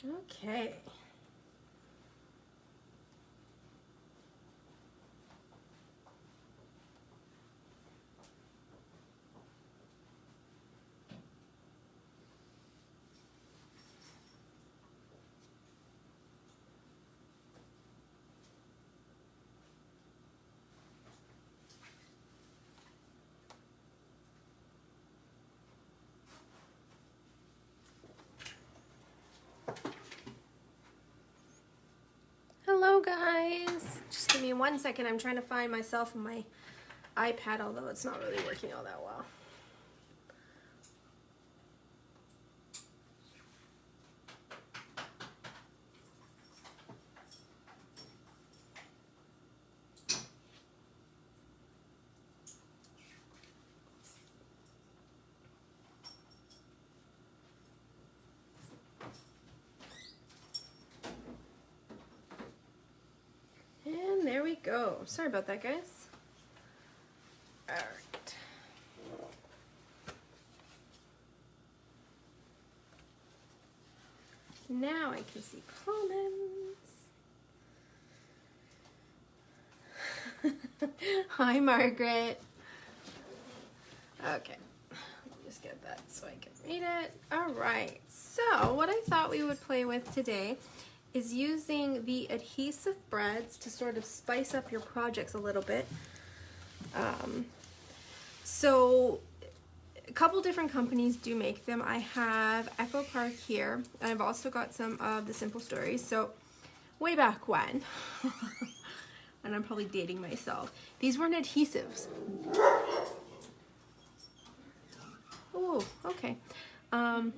Okay. Hello guys, just give me 1 second. I'm trying to find myself on my iPad, although it's not really working all that well. And there we go. Sorry about that, guys. All right. Now I can see comments. Hi, Margaret. Okay, let me just get that so I can read it. All right, so what I thought we would play with today is using the adhesive breads to sort of spice up your projects a little bit. So a couple different companies do make them. I have Echo Park here, and I've also got some of the Simple Stories. So way back when, and I'm probably dating myself, these weren't adhesives. Oh, okay. Well,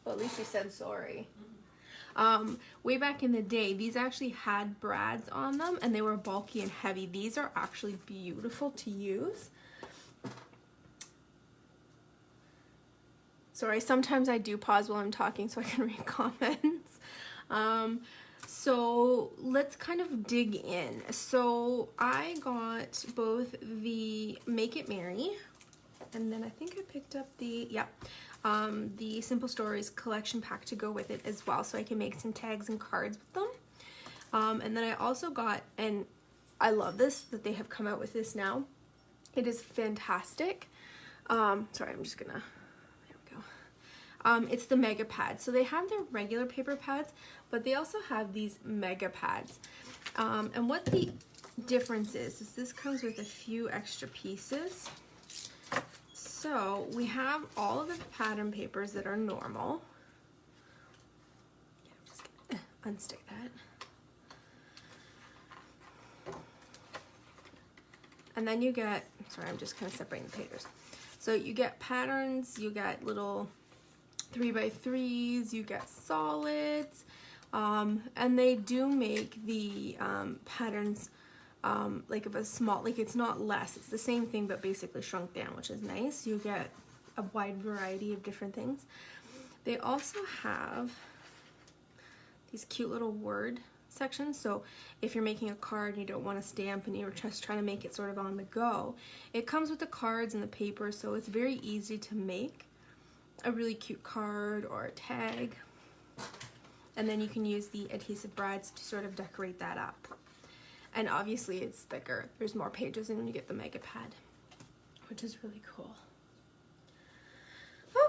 at least you said sorry. Way back in the day, these actually had brads on them, and they were bulky and heavy. These are actually beautiful to use. Sorry, sometimes I do pause while I'm talking so I can read comments. So let's kind of dig in. So I got both the Make It Merry, and then I think I picked up the, the Simple Stories collection pack to go with it as well, so I can make some tags and cards with them. And then I also got, and I love this, that they have come out with this now. It is fantastic. Sorry, I'm just gonna, there we go. It's the Mega Pads. So they have their regular paper pads, but they also have these Mega Pads. And what the difference is this comes with a few extra pieces. So we have all of the pattern papers that are normal. Yeah, I'm just gonna unstick that. And then you get, sorry, I'm just kind of separating the papers. So you get patterns, you get little 3x3s, you get solids, and they do make the patterns like of a small, like it's not less, it's the same thing but basically shrunk down, which is nice. You get a wide variety of different things. They also have these cute little word sections, so if you're making a card and you don't want to stamp and you're just trying to make it sort of on the go, it comes with the cards and the paper, so it's very easy to make a really cute card or a tag, and then you can use the adhesive brads to sort of decorate that up. And obviously it's thicker. There's more pages and you get the Mega Pad, which is really cool.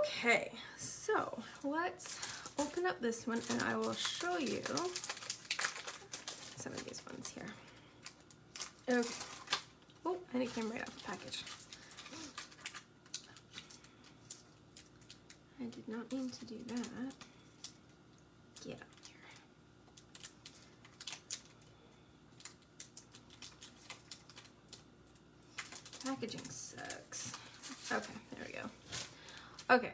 Okay, so let's open up this one and I will show you some of these ones here. Okay. Oh, and it came right off the package. I did not mean to do that. Get up here. Packaging sucks. Okay, there we go. Okay,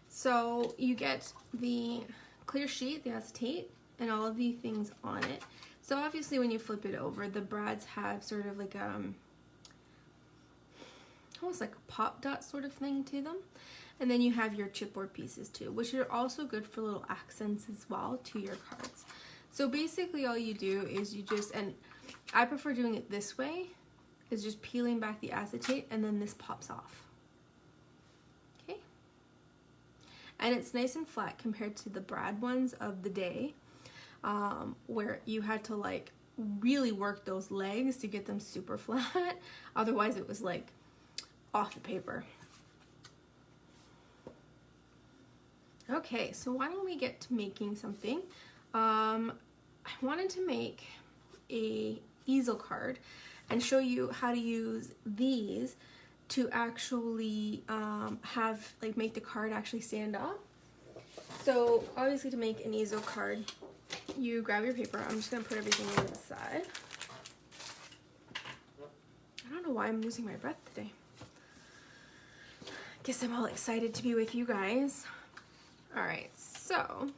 so you get the clear sheet, the acetate, and all of the things on it. So obviously when you flip it over, the brads have sort of like almost like a pop dot sort of thing to them. And then you have your chipboard pieces too, which are also good for little accents as well to your cards. So basically all you do is you just, and I prefer doing it this way, is just peeling back the acetate and then this pops off. Okay? and it's nice and flat compared to the brad ones of the day, where you had to like really work those legs to get them super flat. Otherwise it was like off the paper. Okay, so why don't we get to making something? I wanted to make a easel card and show you how to use these to actually make the card actually stand up. So obviously to make an easel card, you grab your paper. I'm just gonna put everything on the side. I don't know why I'm losing my breath today. Guess I'm all excited to be with you guys. All right, so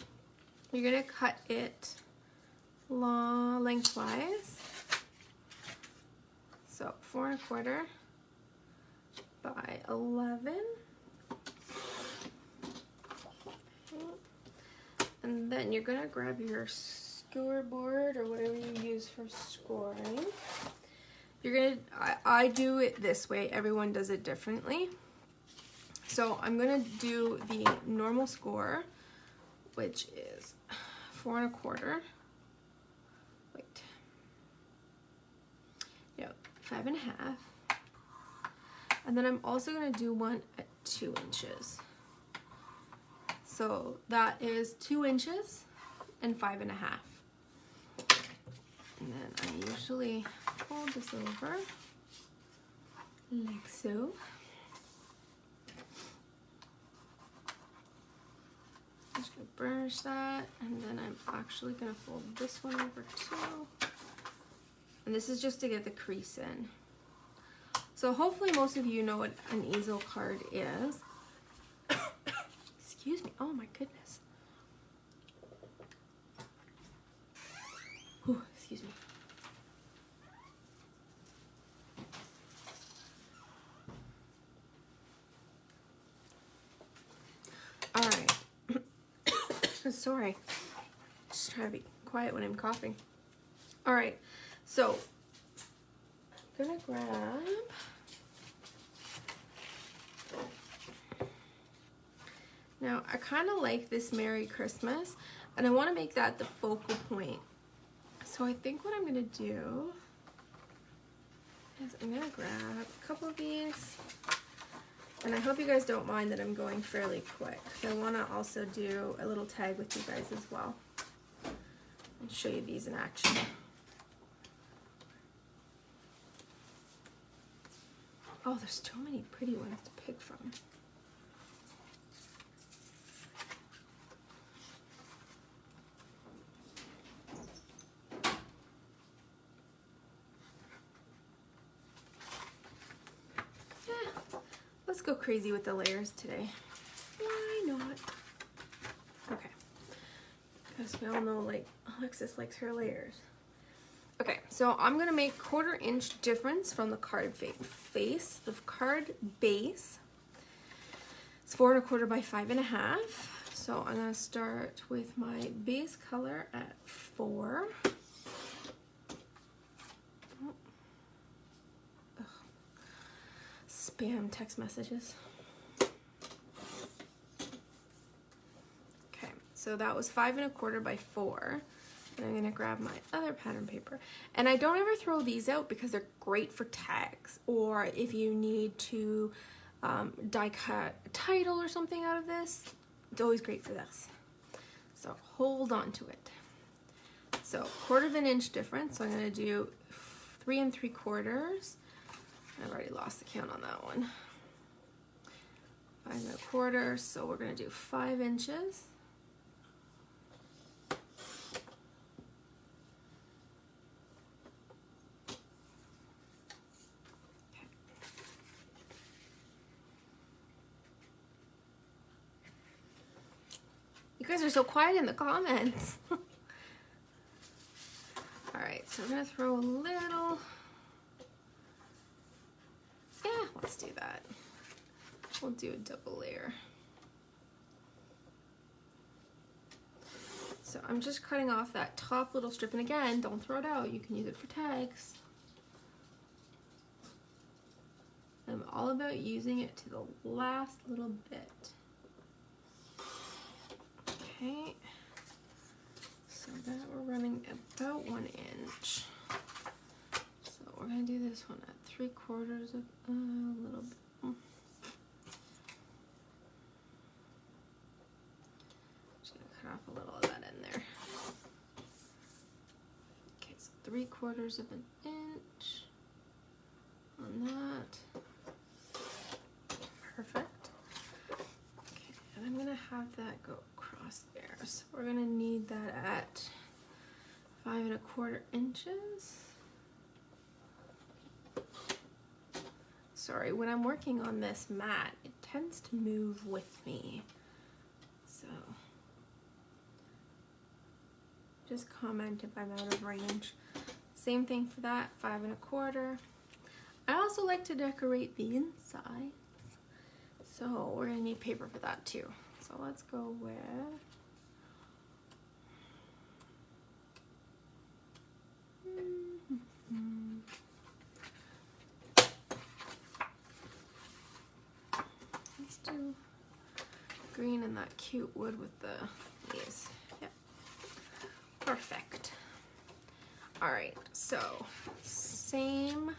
you're gonna cut it lengthwise. So 4 1/4 by 11. And then you're gonna grab your skewer board or whatever you use for scoring. You're gonna, I do it this way, everyone does it differently. So I'm gonna do the normal score, which is 4 1/4. Wait. Yeah, 5 1/2. And then I'm also gonna do one at 2 inches. So that is 2 inches and 5 1/2. And then I usually fold this over like so. Just gonna burnish that, and then I'm actually gonna fold this one over too. And this is just to get the crease in. So hopefully most of you know what an easel card is. Excuse me, oh my goodness. Whew, excuse me. All right. Sorry, just try to be quiet when I'm coughing. All right, so I'm gonna grab now. I kind of like this Merry Christmas, and I want to make that the focal point. So I think what I'm gonna do is I'm gonna grab a couple of these. And I hope you guys don't mind that I'm going fairly quick, because I want to also do a little tag with you guys as well and show you these in action. Oh, there's too many pretty ones to pick from. Let's go crazy with the layers today. Why not? Okay. Because we all know, like, Alexis likes her layers. Okay, so I'm going to make 1/4 inch difference from the card face. The card base is 4 1/4 by 5 1/2. So I'm going to start with my base color at 4. Spam text messages. Okay, so that was 5 1/4 by 4. And I'm gonna grab my other pattern paper. And I don't ever throw these out because they're great for tags, or if you need to die cut a title or something out of this, it's always great for this. So hold on to it. So 1/4 inch difference. So I'm gonna do 3 3/4. I've already lost the count on that one. 5 1/4, so we're gonna do 5 inches. Okay. You guys are so quiet in the comments. All right, so I'm gonna throw a little. Yeah, let's do that. We'll do a double layer. So I'm just cutting off that top little strip, and again, don't throw it out. You can use it for tags. I'm all about using it to the last little bit. Okay, so that we're running about 1 inch. So we're gonna do this one at 3/4 of a little bit. Just gonna cut off a little of that in there. Okay, so 3/4 of an inch on that. Perfect. Okay, and I'm gonna have that go across there. So we're gonna need that at 5 1/4 inches. Sorry, when I'm working on this mat, it tends to move with me. So just comment if I'm out of range. Same thing for that, 5 1/4. I also like to decorate the inside. So we're gonna need paper for that too. So let's go with let's do green and that cute wood with the leaves. Yep. Perfect. All right, so same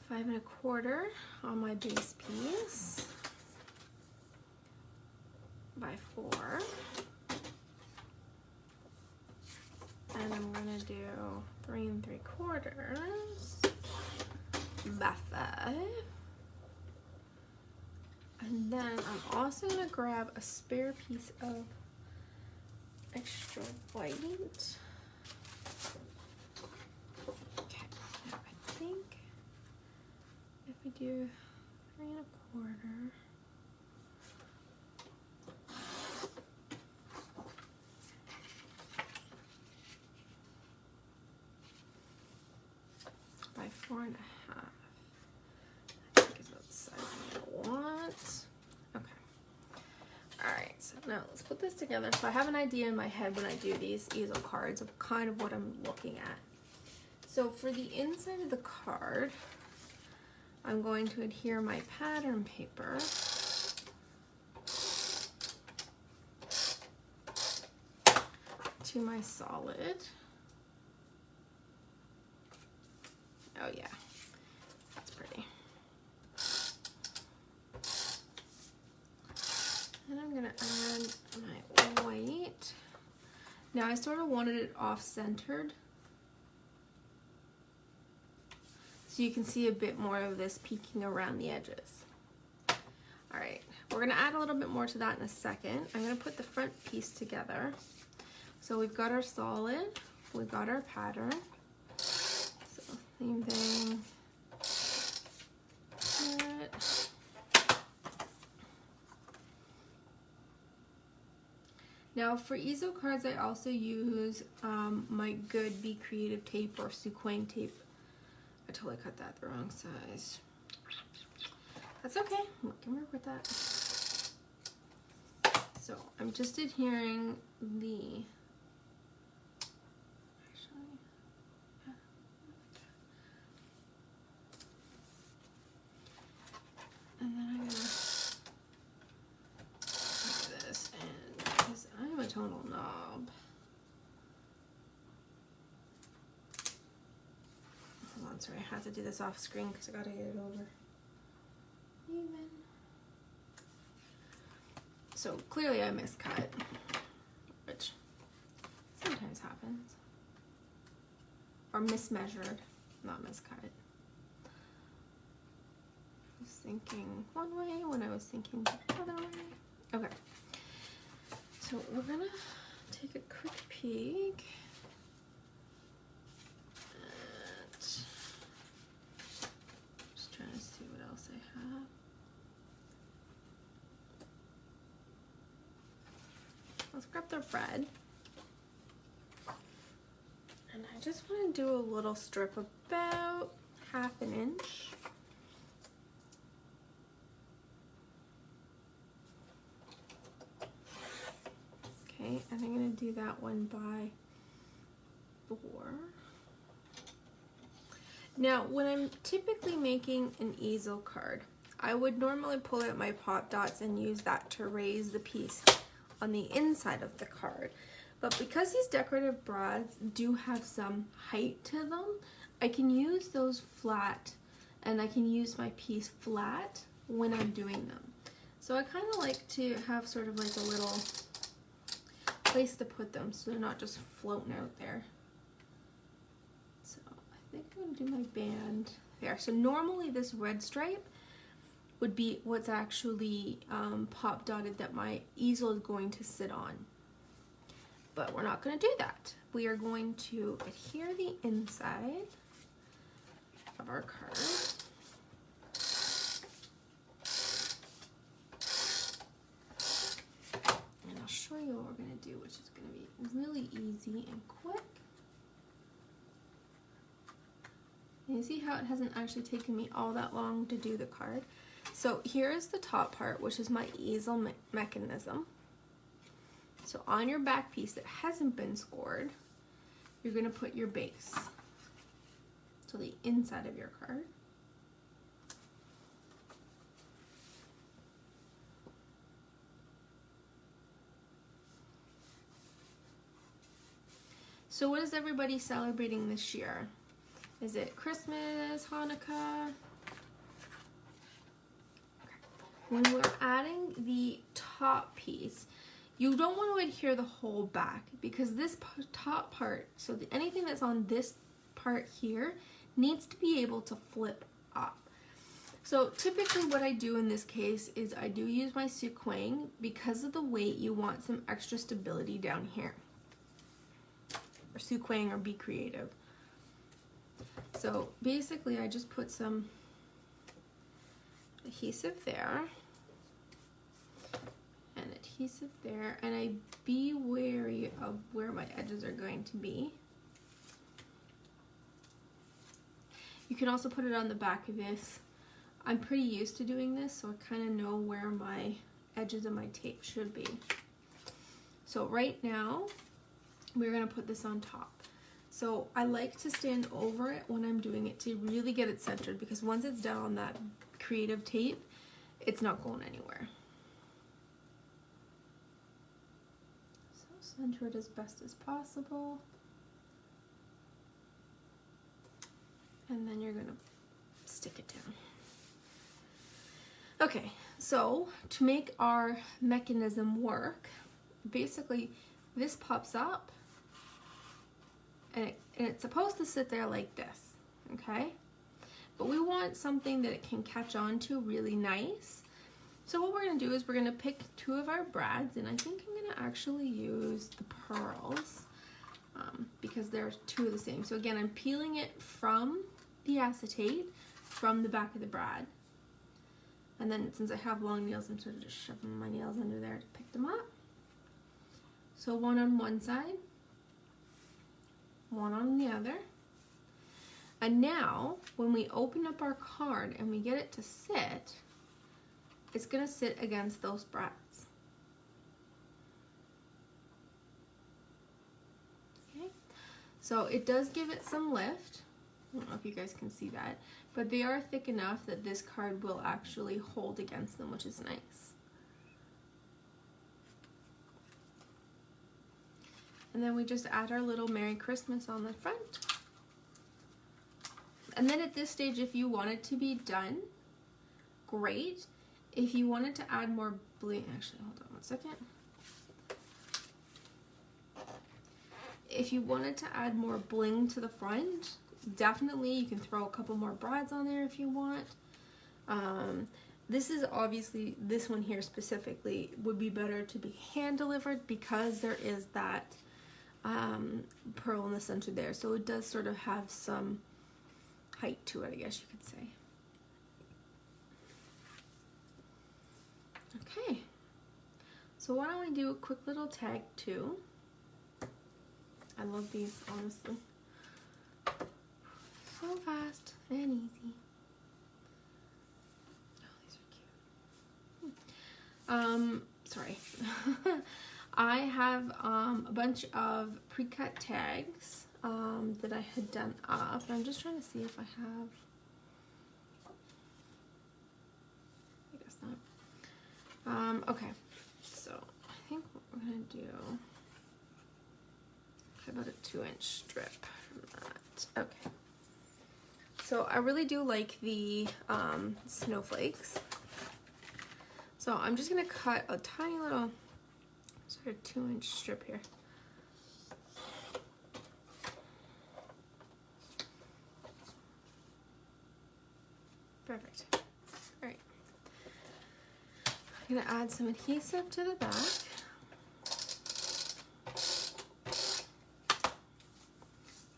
5 1/4 on my base piece by 4, and I'm gonna do 3 3/4 by 5, and then I'm also gonna grab a spare piece of extra white. Okay, now I think if we do 3 1/4, by 4 1/2, I think is about the size I want. Okay. All right, so now let's put this together. So I have an idea in my head when I do these easel cards of kind of what I'm looking at. So for the inside of the card, I'm going to adhere my pattern paper to my solid. Oh yeah, that's pretty. And I'm gonna add my white. Now I sort of wanted it off-centered, so you can see a bit more of this peeking around the edges. All right, we're gonna add a little bit more to that in a second. I'm gonna put the front piece together. So we've got our solid, we've got our pattern. So same thing. Now for easel cards, I also use my good Be Creative tape or Suquang tape. I totally cut that the wrong size. That's okay, we can work with that. So I'm just adhering the, and then I'm gonna do this, and because I'm a total knob, hold on, sorry, I have to do this off screen because I gotta get it over even. So clearly I miscut, which sometimes happens, or mismeasured, not miscut. I was thinking one way when I was thinking the other way. Okay, so we're gonna take a quick peek at, just trying to see what else I have. Let's grab the red, and I just want to do a little strip about 1/2 inch. Okay, and I'm going to do that one by 4. Now, when I'm typically making an easel card, I would normally pull out my pop dots and use that to raise the piece on the inside of the card. But because these decorative brads do have some height to them, I can use those flat, and I can use my piece flat when I'm doing them. So I kind of like to have sort of like a little place to put them so they're not just floating out there. So I think I'm going to do my band there. So normally this red stripe would be what's actually pop dotted that my easel is going to sit on. But we're not going to do that. We are going to adhere the inside of our card. And I'll show you what we're going to do, which is going to be really easy and quick. And you see how it hasn't actually taken me all that long to do the card. So here's the top part, which is my easel mechanism. So on your back piece that hasn't been scored, you're going to put your base. So the inside of your card. So what is everybody celebrating this year? Is it Christmas, Hanukkah? When we're adding the top piece, you don't want to adhere the whole back because this top part, so anything that's on this part here, needs to be able to flip up. So typically what I do in this case is I do use my sequin. Because of the weight, you want some extra stability down here. Or sequin or be creative. So basically I just put some adhesive there. And adhesive there, and I be wary of where my edges are going to be. You can also put it on the back of this. I'm pretty used to doing this, so I kind of know where my edges of my tape should be. So right now, we're going to put this on top. So I like to stand over it when I'm doing it to really get it centered, because once it's down on that creative tape, it's not going anywhere. Center it as best as possible. And then you're going to stick it down. Okay, so to make our mechanism work, basically this pops up and it's supposed to sit there like this, okay? But we want something that it can catch on to really nice. So what we're going to do is we're going to pick two of our brads, and I think I'm going to actually use the pearls because they're two of the same. So again, I'm peeling it from the acetate from the back of the brad. And then since I have long nails, I'm sort of just shoving my nails under there to pick them up. So one on one side, one on the other. And now when we open up our card and we get it to sit, it's going to sit against those brads. Okay, so it does give it some lift. I don't know if you guys can see that, but they are thick enough that this card will actually hold against them, which is nice. And then we just add our little Merry Christmas on the front. And then at this stage, if you want it to be done, great. If you wanted to add more bling, actually, hold on one second. If you wanted to add more bling to the front, definitely you can throw a couple more brads on there if you want. This is obviously, this one here specifically would be better to be hand delivered because there is that pearl in the center there. So it does sort of have some height to it, I guess you could say. Okay, so why don't we do a quick little tag too. I love these, honestly. So fast and easy. Oh, these are cute. Sorry. I have a bunch of pre-cut tags that I had done up. I'm just trying to see if I have. Okay, so I think what we're gonna do, about a 2-inch strip from that. Okay. So I really do like the snowflakes. So I'm just gonna cut a tiny little sort of 2-inch strip here. Perfect. All right. I'm gonna add some adhesive to the back.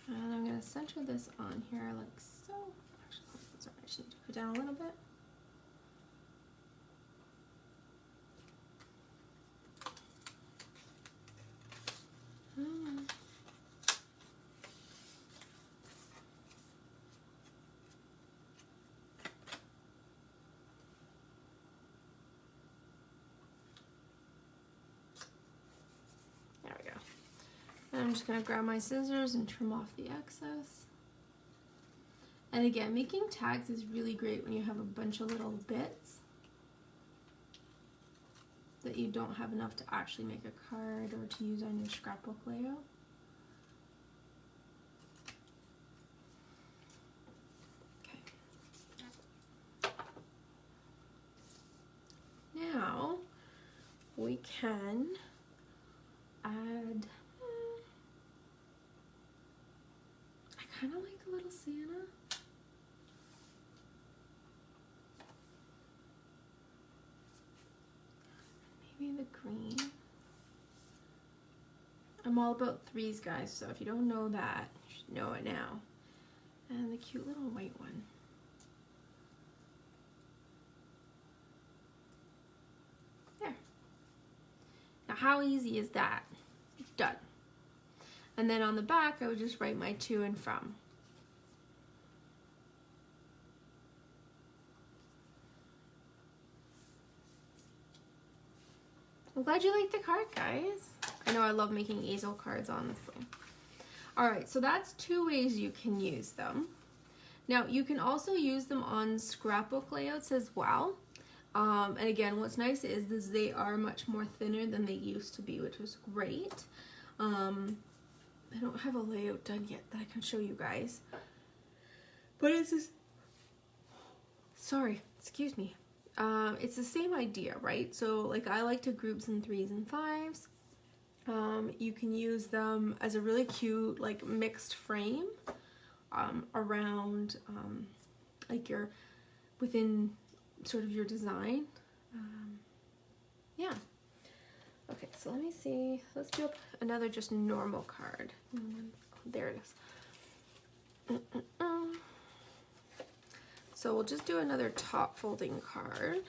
And I'm gonna center this on here like so. Actually, sorry, I just need to put down a little bit. There we go. And I'm just gonna grab my scissors and trim off the excess. And again, making tags is really great when you have a bunch of little bits that you don't have enough to actually make a card or to use on your scrapbook layout. Okay. Now we can add, I kind of like a little Santa. Maybe the green. I'm all about threes, guys, so if you don't know that, you should know it now. And the cute little white one. There. Now how easy is that? Done. And then on the back, I would just write my to and from. I'm glad you like the card, guys. I know I love making easel cards, honestly. All right, so that's 2 ways you can use them. Now, you can also use them on scrapbook layouts as well. And again, what's nice is they are much more thinner than they used to be, which was great. I don't have a layout done yet that I can show you guys. But it's just, sorry, excuse me. It's the same idea, right? So like I like to group some 3s and 5s. You can use them as a really cute like mixed frame around like your within sort of your design. Yeah. Okay, so let me see. Let's do another just normal card. There it is. So we'll just do another top folding card.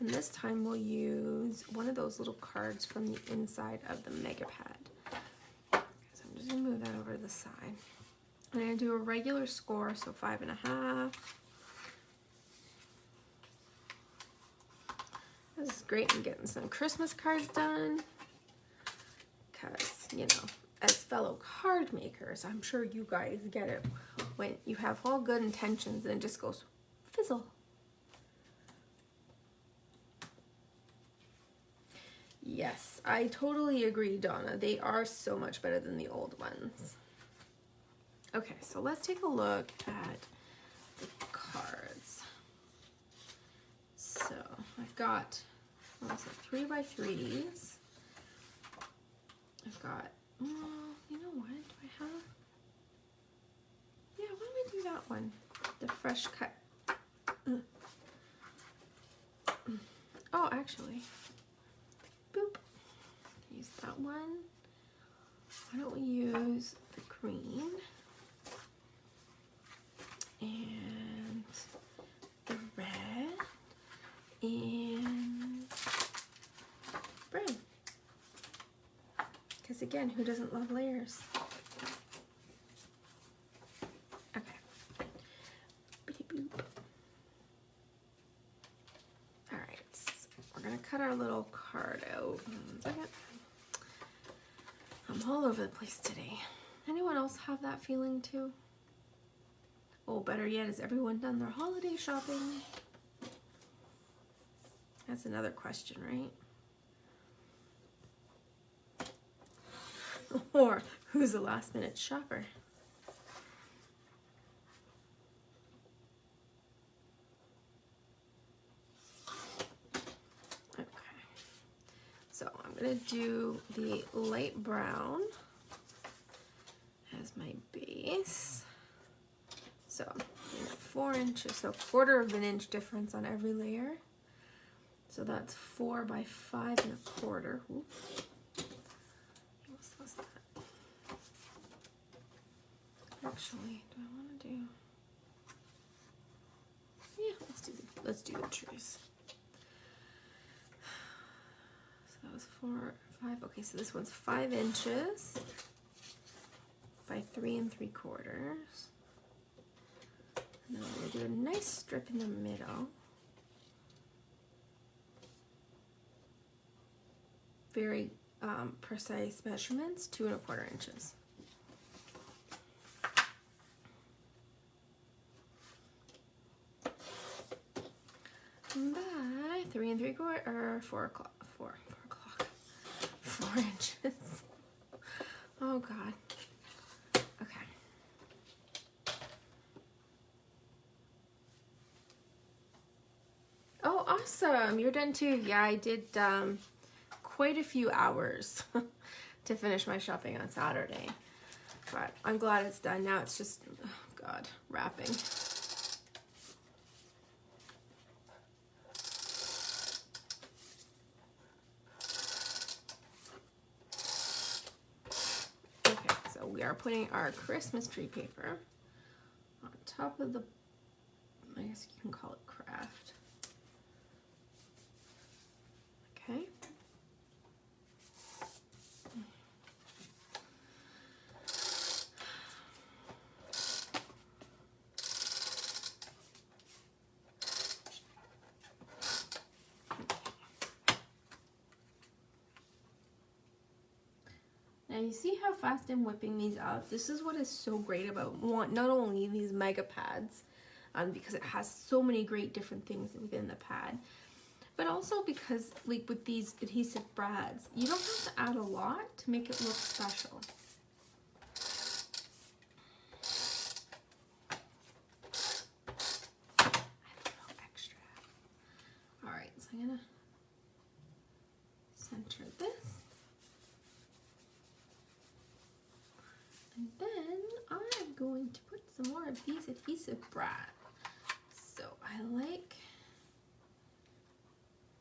And this time we'll use one of those little cards from the inside of the Mega Pad. So I'm just gonna move that over to the side. I'm gonna do a regular score, so 5.5. This is great in getting some Christmas cards done. Because, you know, as fellow card makers, I'm sure you guys get it when you have all good intentions and it just goes fizzle. Yes, I totally agree, Donna. They are so much better than the old ones. Okay, so let's take a look at the cards. So I've got 3x3s. I've got, you know what, do I have? Yeah, why don't I do that one? The fresh cut. Oh, actually, boop. Use that one. Why don't we use the green and the red and brown? Because again, who doesn't love layers? Okay. Bitty boop. All right, we're gonna cut our little card out. 1 second. I'm all over the place today. Anyone else have that feeling too? Oh, better yet, has everyone done their holiday shopping? That's another question, right? Or who's the last minute shopper? Okay. So I'm gonna do the light brown as my base. So 4 inches, so 1/4 of an inch difference on every layer. So that's 4 by 5 1/4. Oops. What's that? Actually, do I want to do? Yeah, let's do the trees. So that was 4, 5. Okay, so this one's 5 inches by 3 3/4. And then I'm going to do a nice strip in the middle. Very precise measurements, 2 1/4 inches. By 3 3/4 or 4 o'clock, 4 inches. Oh God. Okay. Oh, awesome! You're done too. Yeah, I did quite a few hours to finish my shopping on Saturday, but I'm glad it's done. Now it's just, oh God, wrapping. Okay, so we are putting our Christmas tree paper on top of the, I guess you can call it craft. Okay. Now you see how fast I'm whipping these up? This is what is so great about not only these mega pads, because it has so many great different things within the pad, but also because like with these adhesive brads, you don't have to add a lot to make it look special. I don't know, extra. All right, so I'm gonna center this. And then I'm going to put some more of these adhesive brads. So I like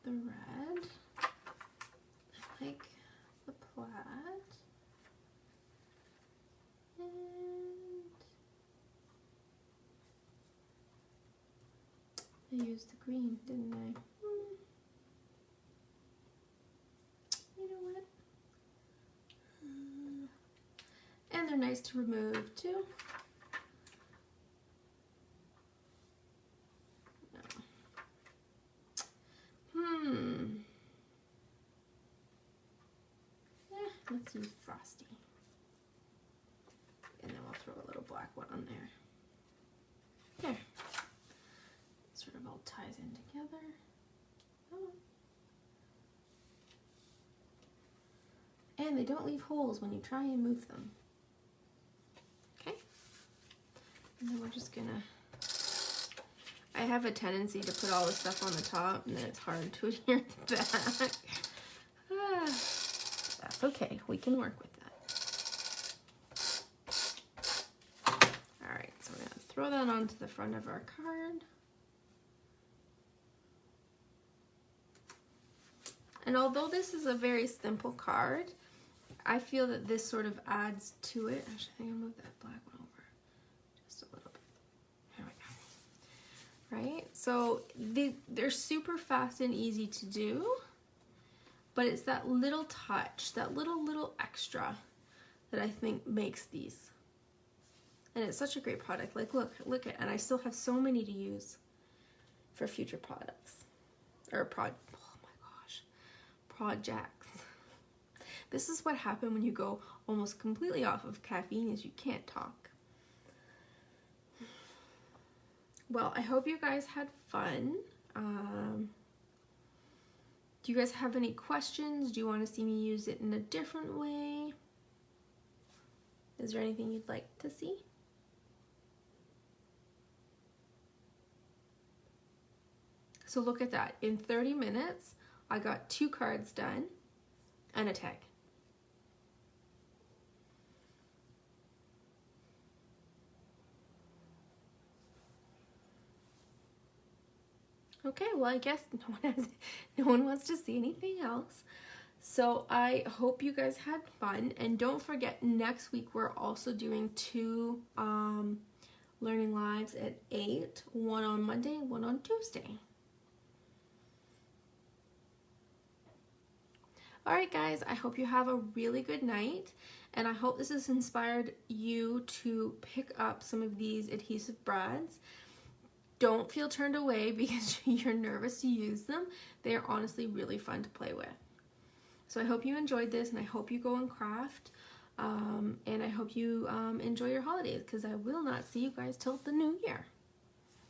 the red, I like the plaid, and I used the green, didn't I? You know what? And they're nice to remove too. Let's use Frosty. And then we'll throw a little black one on there. There. It sort of all ties in together. Oh. And they don't leave holes when you try and move them. Okay. And then we're just gonna, I have a tendency to put all the stuff on the top and then it's hard to adhere to the back. That's okay, we can work with that. All right, so we're gonna throw that onto the front of our card. And although this is a very simple card, I feel that this sort of adds to it. Actually, I think I'll move that black one over just a little bit. There we go. Right? So they're super fast and easy to do, but it's that little touch, that little extra that I think makes these. And it's such a great product. Like, look at, and I still have so many to use for future products. Or projects. This is what happened when you go almost completely off of caffeine, is you can't talk. Well, I hope you guys had fun. Do you guys have any questions? Do you want to see me use it in a different way? Is there anything you'd like to see? So look at that. In 30 minutes, I got 2 cards done and a tag. Okay, well, I guess no one wants to see anything else. So I hope you guys had fun, and don't forget, next week we're also doing 2 learning lives at 8, one on Monday, one on Tuesday. All right, guys, I hope you have a really good night, and I hope this has inspired you to pick up some of these adhesive brads. Don't feel turned away because you're nervous to use them. They are honestly really fun to play with. So I hope you enjoyed this, and I hope you go and craft, and I hope you enjoy your holidays, because I will not see you guys till the new year.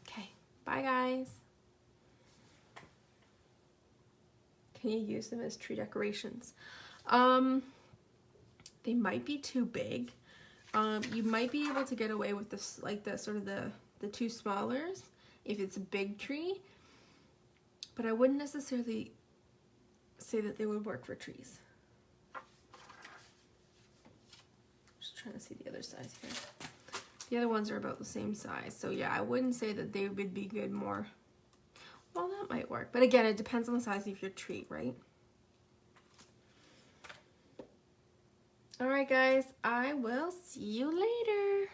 Okay, bye guys. Can you use them as tree decorations? They might be too big. You might be able to get away with this, like the sort of the 2 smallers if it's a big tree, but I wouldn't necessarily say that they would work for trees. Just trying to see the other size here. The other ones are about the same size, so yeah, I wouldn't say that they would be good more. Well, that might work, but again, it depends on the size of your tree, right? All right, guys, I will see you later.